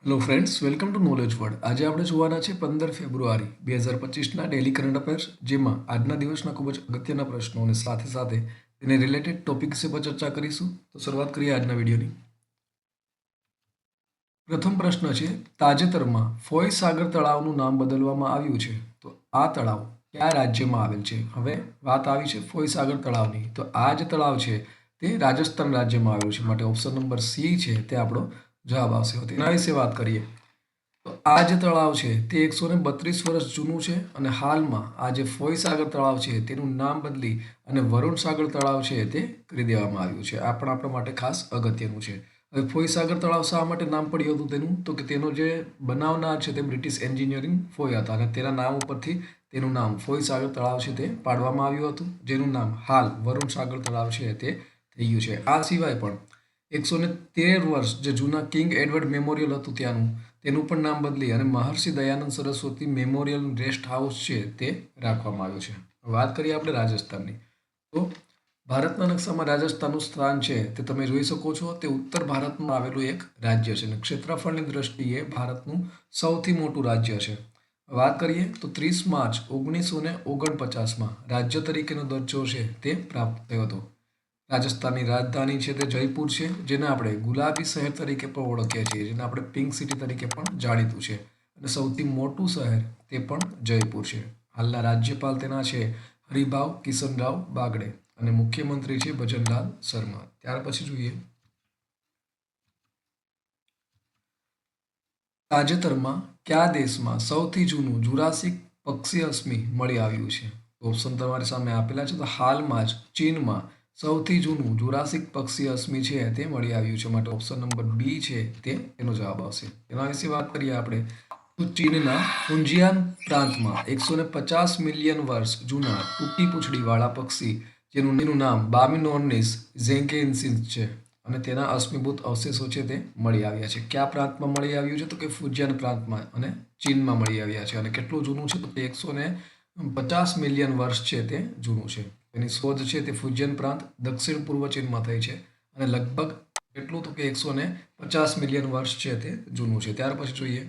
Hello friends, welcome to knowledge world. આજે આપણે જોવાના છે 15 ફેબ્રુઆરી 2025ના ડેલી કરંટ અફેર્સ, જેમાં આજના દિવસના ખૂબ જ અગત્યના પ્રશ્નો અને સાથે સાથે તેને રિલેટેડ ટોપિક વિશે પર ચર્ચા કરીશું. તો શરૂઆત કરીએ આજના વિડીયોની. પ્રથમ પ્રશ્ન છે, તાજેતરમાં ફોય સાગર તળાવનું નામ બદલવામાં આવ્યું છે. તો આ તળાવ કયા રાજ્યમાં આવેલ છે? હવે વાત આવી છે ફોય સાગર તળાવની, તો આ જે તળાવ છે તે રાજસ્થાન રાજ્યમાં આવેલું છે. માટે ઓપ્શન નંબર સી છે તે આપણો જવાબ આવશે. તેના વિશે વાત કરીએ તો આ જે તળાવ છે તે 132 વર્ષ જૂનું છે અને હાલમાં આ જે ફોય સાગર તળાવ છે તેનું નામ બદલી અને વરુણ સાગર તળાવ છે તે કરી દેવામાં આવ્યું છે. આ પણ આપણા માટે ખાસ અગત્યનું છે. હવે ફોય સાગર તળાવ શા માટે નામ પડ્યું હતું તેનું? તો કે તેનો જે બનાવનાર છે તે બ્રિટિશ એન્જિનિયરિંગ ફોય હતા અને તેના નામ ઉપરથી તેનું નામ ફોય સાગર તળાવ છે તે પાડવામાં આવ્યું હતું, જેનું નામ હાલ વરુણ સાગર તળાવ છે તે થઈ ગયું છે. આ સિવાય પણ 113 વર્ષ જે જૂના કિંગ એડવર્ડ મેમોરિયલ હતું ત્યાંનું, તેનું પણ નામ બદલી અને Maharshi Dayanand Saraswati memorial rest house છે તે રાખવામાં આવ્યું છે. વાત કરીએ આપણે રાજસ્થાનની, તો ભારતના નકશામાં રાજસ્થાનનું સ્થાન છે તે તમે જોઈ શકો છો. તે ઉત્તર ભારતમાં આવેલું એક રાજ્ય છે અને ક્ષેત્રફળની દ્રષ્ટિએ ભારતનું સૌથી મોટું રાજ્ય છે. વાત કરીએ તો 30 માર્ચ 1949માં રાજ્ય તરીકેનો દરજ્જો છે તે પ્રાપ્ત થયો હતો. રાજસ્થાનની રાજધાની છે તે જયપુર છે, જેને આપણે ગુલાબી શહેર તરીકે પણ ઓળખીએ છીએ, જેને આપણે પિંક સિટી તરીકે પણ જાણીતું છે. અને સૌથી મોટું શહેર તે પણ જયપુર છે. હાલના રાજ્યપાલ તેના છે હરિભાવ કિશનરાવ બાગડે અને મુખ્યમંત્રી છે ભજનલાલ શર્મા. ત્યાર પછી જોઈએ, તાજેતરમાં કયા દેશમાં સૌથી જૂનું જુરાસિક પક્ષી અશ્મિ મળી આવ્યું છે? ઓપ્શન તમારી સામે આપેલા છે. તો હાલમાં જ ચીનમાં સૌથી જૂનું જુરાસિક પક્ષી અશ્મિ છે તે મળી આવ્યું છે. માટે ઓપ્શન નંબર બી છે તે એનો જવાબ આવશે. એના વિશે વાત કરીએ આપણે તો ચીનના ફુંજિયાન પ્રાંતમાં 150 મિલિયન વર્ષ જૂના ટૂંકી પૂંછડીવાળા પક્ષી જેનું નામ બામિનોર્નિસ ઝેન્કેન્સિસ છે અને તેના અશ્મિભૂત અવશેષો છે તે મળી આવ્યા છે. કયા પ્રાંતમાં મળી આવ્યું છે? તો કે ફુજિયાન પ્રાંતમાં અને ચીનમાં મળી આવ્યા છે. અને કેટલું જૂનું છે? તો તે 150 મિલિયન વર્ષ છે તે જૂનું છે. એની શોધ છે તે ફુજિયન પ્રાંત દક્ષિણ પૂર્વ ચીનમાં થઈ છે અને લગભગ એટલું તો કે 150 મિલિયન વર્ષ છે તે જૂનું છે. ત્યાર પછી જોઈએ,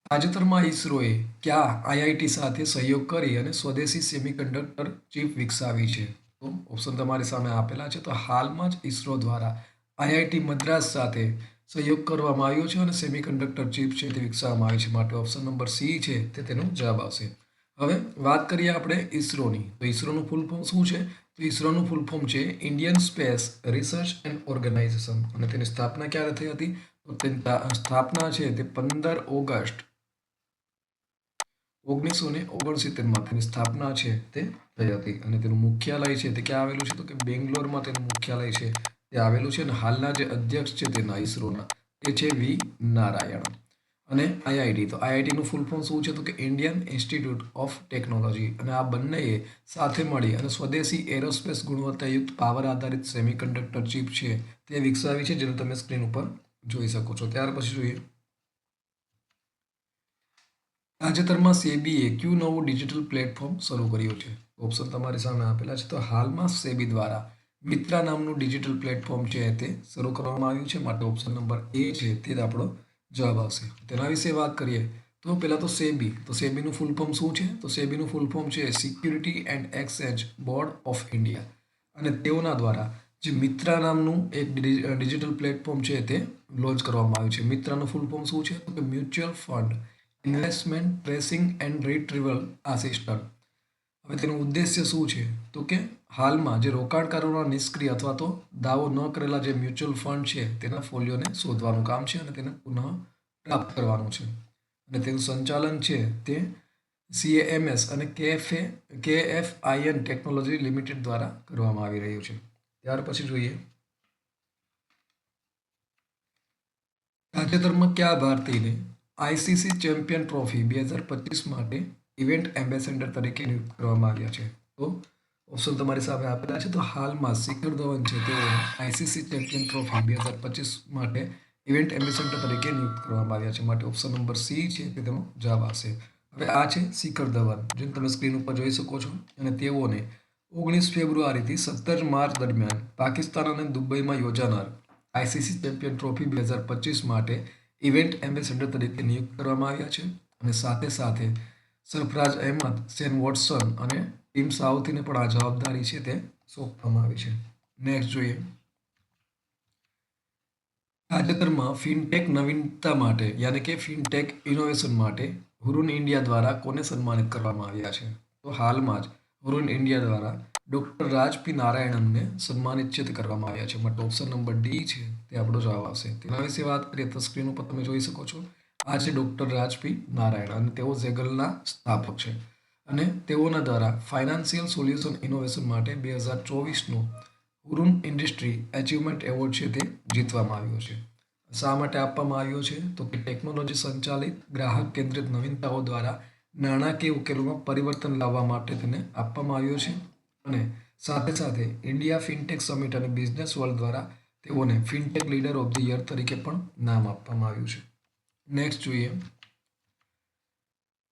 તાજેતરમાં ઇસરોએ કયા આઈઆઈટી સાથે સહયોગ કરી અને સ્વદેશી સેમિકન્ડક્ટર ચિપ વિકસાવી છે? તો ઓપ્શન તમારી સામે આપેલા છે. તો હાલમાં જ ઇસરો દ્વારા આઈઆઈટી મદ્રાસ સાથે સહયોગ કરવામાં આવ્યો છે અને સેમિકન્ડક્ટર ચિપ છે તે વિકસાવવામાં આવી છે. માટે ઓપ્શન નંબર સી છે તે તેનો જવાબ આવશે. હવે વાત કરીએ આપણે ઇસરોની, તો ઇસરોનું ફૂલ ફોર્મ શું છે? તો ઇસરોનું ફૂલ ફોર્મ છે Indian space research and organisation અને તેની સ્થાપના ક્યારે થઈ હતી? તો તેની સ્થાપના છે તે 15 ઓગસ્ટ 1969માં તેની સ્થાપના છે તે થઈ હતી અને તેનું મુખ્યાલય છે તે ક્યાં આવેલું છે? તો કે બેંગ્લોરમાં તેનું મુખ્યાલય છે તે આવેલું છે. અને હાલના જે અધ્યક્ષ છે તેના ઇસરોના તે છે વી નારાયણ. અને આઈઆઈટી, તો આઈઆઈટીનું ફૂલ ફોર્મ શું છે? તો કે ઇન્ડિયન ઇન્સ્ટિટ્યૂટ ઓફ ટેકનોલોજી. અને આ બંનેએ સાથે મળી અને સ્વદેશી એરોસ્પેસ ગુણવત્તાયુક્ત પાવર આધારિત સેમિકન્ડક્ટર ચિપ છે તે વિકસાવી છે, જેને તમે સ્ક્રીન ઉપર જોઈ શકો છો. ત્યાર પછી જોઈએ, તાજેતરમાં સેબીએ કયું નવું ડિજિટલ પ્લેટફોર્મ શરૂ કર્યું છે? ઓપ્શન તમારી સામે આપેલા છે. તો હાલમાં સેબી દ્વારા મિત્રા નામનું ડિજિટલ પ્લેટફોર્મ છે તે શરૂ કરવામાં આવ્યું છે. માટે ઓપ્શન નંબર એ છે તે જ આપણો જવાબ આવશે. તેના વિશે વાત કરીએ તો પહેલાં તો સેબી, તો સેબીનું ફૂલ ફોર્મ શું છે? તો સેબીનું ફૂલ ફોર્મ છે security and exchange board of India અને તેઓના દ્વારા જે મિત્રા નામનું એક ડિજિટલ પ્લેટફોર્મ છે તે લોન્ચ કરવામાં આવ્યું છે. મિત્રાનું ફૂલ ફોર્મ શું છે? તો કે mutual fund investment tracing and retrieval assistant. હવે તેનો ઉદ્દેશ્ય શું છે? તો કે હાલમાં જે રોકાણકારોના નિષ્ક્રિય અથવા તો દાવો ન કરેલા જે મ્યુચ્યુઅલ ફંડ છે તેના ફોલિયોને શોધવાનું કામ છે અને તેને પુનઃ પ્રાપ્ત કરવાનું છે. અને તેનું સંચાલન છે તે CAMS અને KFIN ટેકનોલોજી લિમિટેડ દ્વારા કરવામાં આવી રહ્યું છે. ત્યાર પછી જોઈએ, તાજેતરમાં કયા ભારતીયને આઈસીસી ચેમ્પિયન ટ્રોફી 2025 માટે ઇવેન્ટ એમ્બેસેડર તરીકે નિયુક્ત કરવામાં આવ્યા છે? તો ઓપ્શન તમારી સામે આપેલા છે. તો હાલમાં શિખર ધવન છે તેઓ આઈસીસી ચેમ્પિયન ટ્રોફી 2025 માટે ઇવેન્ટ એમ્બેસેડર તરીકે નિયુક્ત કરવામાં આવ્યા છે. માટે ઓપ્શન નંબર સી છે તે તેનો જવાબ આવશે. હવે આ છે શિખર ધવન, જેને તમે સ્ક્રીન ઉપર જોઈ શકો છો. અને તેઓને 19 ફેબ્રુઆરીથી 17 માર્ચ દરમિયાન પાકિસ્તાન અને દુબઈમાં યોજાનાર આઈસીસી ચેમ્પિયન ટ્રોફી 2025 માટે ઇવેન્ટ એમ્બેસેડર તરીકે નિયુક્ત કરવામાં આવ્યા છે. અને સાથે સાથે સરફરાજ અહેમદ, શેન વોટસન અને ટીમ સાઉથીને પણ આ જવાબદારી છે તે સોંપવામાં આવી છે. નેક્સ્ટ જોઈએ. તાજેતરમાં ફિનટેક નવીનતા માટે યાની કે ફિનટેક ઇનોવેશન માટે હુરુન ઇન્ડિયા દ્વારા કોને સન્માનિત કરવામાં આવ્યા છે? તો હાલમાં જ હુરુન ઇન્ડિયા દ્વારા ડૉક્ટર રાજ પી નારાયણનને સન્માનિત છે તે કરવામાં આવ્યા છે. માટે ઓપ્શન નંબર ડી છે તે આપણો જવાબ આવશે. તેના વિશે વાત કરીએ તો સ્ક્રીન ઉપર તમે જોઈ શકો છો. આ છે ડૉક્ટર રાજ પી નારાયણ અને તેઓ ઝેગલના સ્થાપક છે. અને તેઓના દ્વારા ફાઇનાન્શિયલ સોલ્યુશન ઇનોવેશન માટે 2024નું હુરુન ઇન્ડસ્ટ્રી એચિવમેન્ટ એવોર્ડ છે તે જીતવામાં આવ્યો છે. શા માટે આપવામાં આવ્યો છે? તો કે ટેકનોલોજી સંચાલિત ગ્રાહક કેન્દ્રિત નવીનતાઓ દ્વારા નાણાકીય ઉકેલોમાં પરિવર્તન લાવવા માટે તેને આપવામાં આવ્યો છે. અને સાથે સાથે ઇન્ડિયા ફિનટેક સમિટ અને બિઝનેસ વર્લ્ડ દ્વારા તેઓને fintech leader of the year તરીકે પણ નામ આપવામાં આવ્યું છે. નેક્સ્ટ જોઈએ.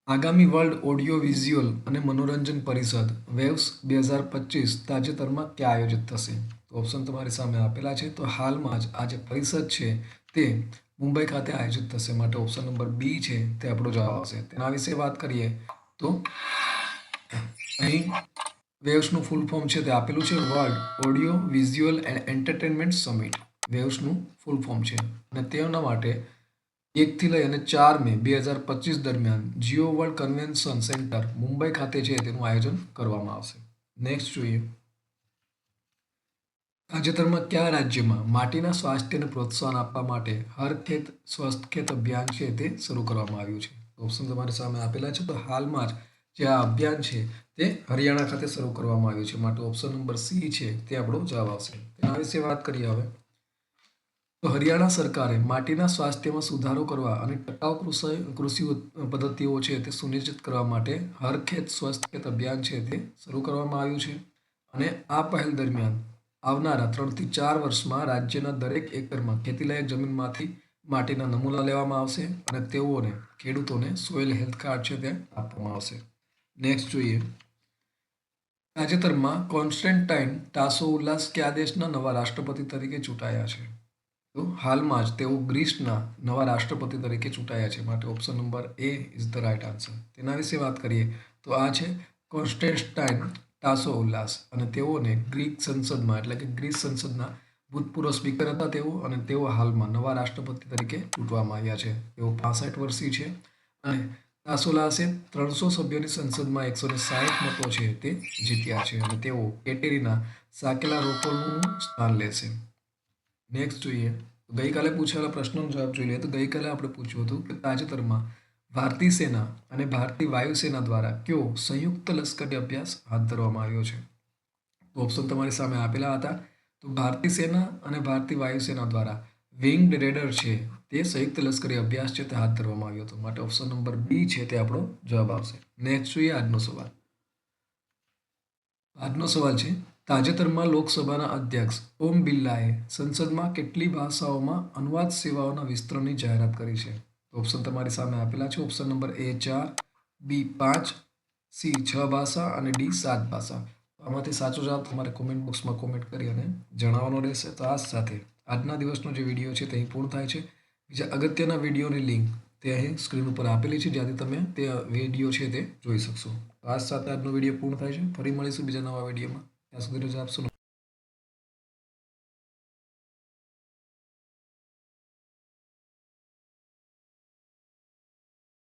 આગામી વર્લ્ડ ઓડિયો વિઝ્યુઅલ અને મનોરંજન પરિષદ વેવ્સ 2025 તાજેતરમાં ક્યાં આયોજિત થશે? તો ઓપ્શન તમારી સામે આપેલા છે. તો હાલમાં જ આ જે પરિષદ છે તે મુંબઈ ખાતે આયોજિત થશે. માટે ઓપ્શન નંબર બી છે તે આપણો જવાબ આવશે. તેના વિશે વાત કરીએ તો અહીં વેવ્સનું ફૂલ ફોર્મ છે તે આપેલું છે world audio visual and entertainment summit. વેવ્સનું ફૂલ ફોર્મ છે અને તેના માટે 1થી લઈ અને 4 મે 2025 દરમિયાન Jio world convention centre Mumbai ખાતે છે તેનું આયોજન કરવામાં આવશે. નેક્સ્ટ જોઈએ. તાજેતરમાં કયા રાજ્યમાં માટીના સ્વાસ્થ્યને પ્રોત્સાહન આપવા માટે હર ખેત સ્વસ્થ ખેત અભિયાન છે તે શરૂ કરવામાં આવ્યું છે? ઓપ્શન તમારી સામે આપેલા છે. તો હાલમાં જ જે આ અભિયાન છે તે હરિયાણા ખાતે શરૂ કરવામાં આવ્યું છે. માટે ઓપ્શન નંબર સી છે તે આપણો જવાબ આવશે. તેના વિશે વાત કરીએ હવે. તો હરિયાણા સરકારે માટીના સ્વાસ્થ્યમાં સુધારો કરવા અને ટકાઉ કૃષિ પદ્ધતિઓ છે તે સુનિશ્ચિત કરવા માટે હર ખેત સ્વસ્થ ખેત અભિયાન છે તે શરૂ કરવામાં આવ્યું છે. અને આ પહેલ દરમિયાન આવનારા 3 થી 4 વર્ષમાં રાજ્યના દરેક એકરમાં ખેતીલાયક જમીનમાંથી માટીના નમૂના લેવામાં આવશે અને તેઓને ખેડૂતોને સોઇલ હેલ્થ કાર્ડ છે તે આપવામાં આવશે. નેક્સ્ટ જોઈએ. તાજેતરમાં કોન્સ્ટેન્ટાઇન ટાસોઉલાસ કયા દેશના નવા રાષ્ટ્રપતિ તરીકે ચૂંટાયા છે? તો હાલમાં જ તેઓ ગ્રીસના નવા રાષ્ટ્રપતિ તરીકે ચૂંટાયા છે. માટે option number A is the right answer. તેના વિશે વાત કરીએ તો આ છે કોન્સ્ટેન્ટાઇન ટાસોઉલાસ અને તેઓને ગ્રીક સંસદમાં એટલે કે ગ્રીસ સંસદના ભૂતપૂર્વ સ્પીકર હતા તેઓ અને તેઓ હાલમાં નવા રાષ્ટ્રપતિ તરીકે ચૂંટવામાં આવ્યા છે. તેઓ 65 વર્ષીય છે અને ટાસોઉલાસે 300 સભ્યોની સંસદમાં 160 મતો છે તે જીત્યા છે અને તેઓ કેટેરીના સાકેલારોપોલનું સ્થાન લેશે. નેક્સ્ટ જોઈએ. ગઈકાલે પૂછાયેલા પ્રશ્નોનો જવાબ જોઈ લઈએ. તો ગઈકાલે આપણે પૂછ્યું હતું કે તાજેતરમાં ભારતીય સેના અને ભારતીય વાયુસેના દ્વારા કયો સંયુક્ત લશ્કરી અભ્યાસ હાથ ધરવામાં આવ્યો છે? તો ઓપ્શન તમારી સામે આપેલા હતા. તો ભારતીય સેના અને ભારતીય વાયુસેના દ્વારા વિંગ્ડ રેડર છે તે સંયુક્ત લશ્કરી અભ્યાસ છે તે હાથ ધરવામાં આવ્યો હતો. માટે ઓપ્શન નંબર બી છે તે આપણો જવાબ આવશે. નેક્સ્ટ જોઈએ આજનો સવાલ. આજનો સવાલ છે તાજેતરમાં લોકસભાના અધ્યક્ષ ઓમ બિરલાએ સંસદમાં કેટલી ભાષાઓમાં અનુવાદ સેવાઓના વિસ્તરણની જાહેરાત કરી છે? ઓપ્શન તમારી સામે આપેલા છે. ઓપ્શન નંબર એ 4, બી 5, સી 6 ભાષા અને ડી 7 ભાષા. આમાંથી સાચો જવાબ તમારે કોમેન્ટ બોક્સમાં કોમેન્ટ કરી અને જણાવવાનો રહેશે. તો આ સાથે આજના દિવસનો જે વિડીયો છે તે અહીં પૂર્ણ થાય છે. બીજા અગત્યના વિડીયોની લિંક તે અહીં સ્ક્રીન ઉપર આપેલી છે જ્યાંથી તમે તે વિડીયો છે તે જોઈ શકશો. તો આ સાથે આજનો વિડીયો પૂર્ણ થાય છે. ફરી મળીશું બીજા નવા વિડીયોમાં. ત્યાં સુધી રજા આપશો.